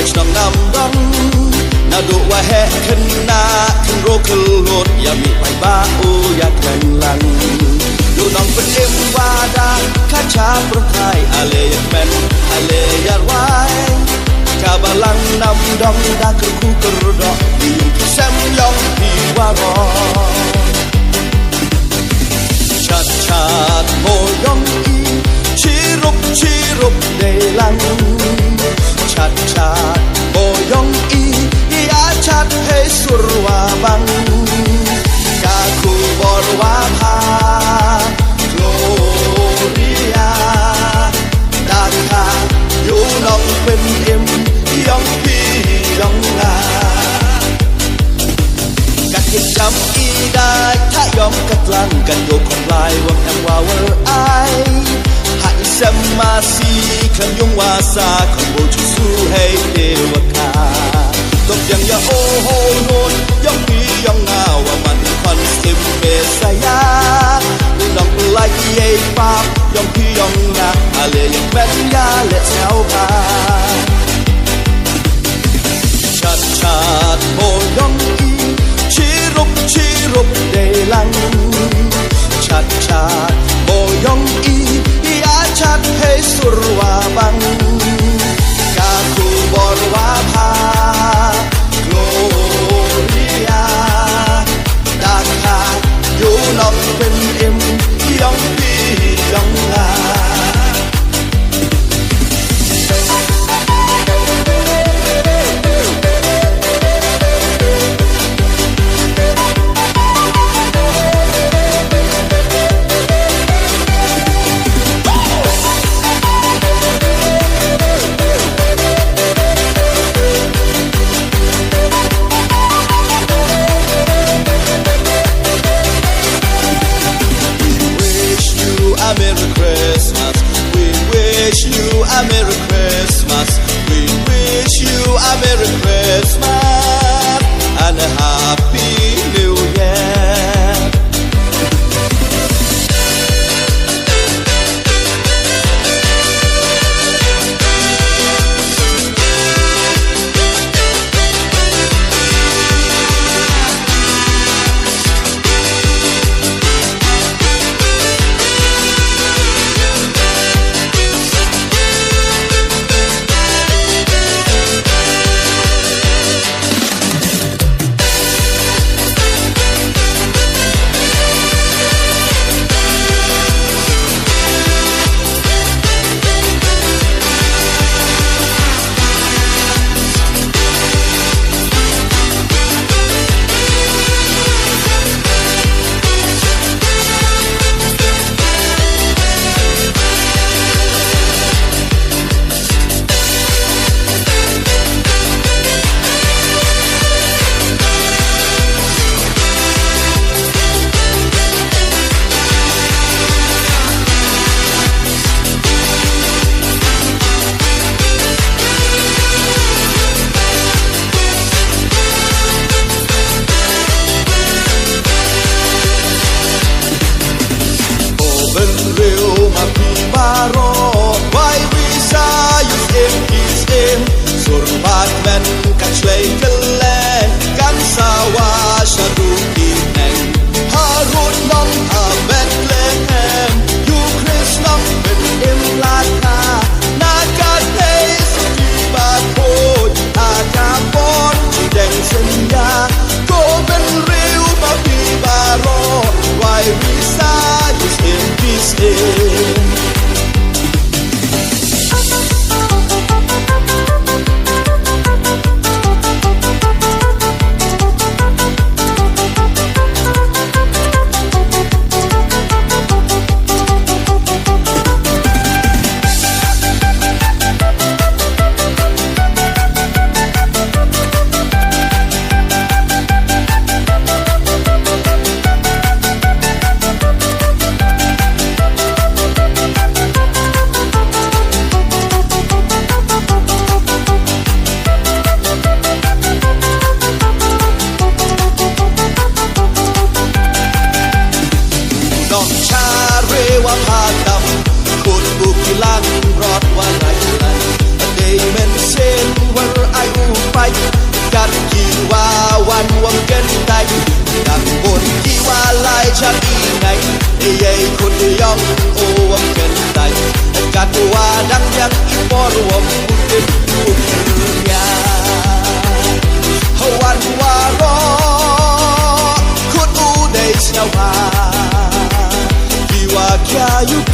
กันชนนำดังนาดูว่าแห่ขึ้นนาขึ้นโรขึ้นโลดอย่ามีไปบ้าโออยากแข่งลังดูน้องเป็นเอ็มวาดาข้าชาประทายอะไรอยากเป็นอะไรอยากไว้กาบาลังนำดองดากระคู่กระดอกยิ่งที่แซมยองที่ว่ารอชัดชัดโมยองอีชีรุปเดลังชัดชัดโมยองอีอาชัดให้สุรวาบังกาคูบอลวาพาโกลเรียดาคาอยู่น้องเป็นเอ็มยองพี่ยองงากัดกินจำอีได้ถ้ายอมกัดลังกันโยกของลายวังแอมว่าเวอร์ไอหันเซมมาซีขันยงวาซาของโบจูซูให้เทวคาตบยังยาโอโฮโนนยองพี่ยองงาว่ามันคอนเซมเมสยาลองไล่เย่ปากยองพี่ยองงาอะไรยังแม่นยาและแถวพาชัดชัดโมยองอีชีรุปเดลังชัดชัดโมยองอีอาชัดให้สุรวาบังกาคูบอลวาพาโกลเรียดาคาอยู่น้องเป็นเอ็มยองพี่ยองงาMerry Christmas, we wish you a Merry Christmas, we wish you a Merry Christmas and a Happy New Year. ยัยคุณยองโอวมกันไตกัดว่าดังยังอีปอรวมมุดมุดยาวันว่ารอคุณอูได้เชียวมาที่ว่าแค่อยู่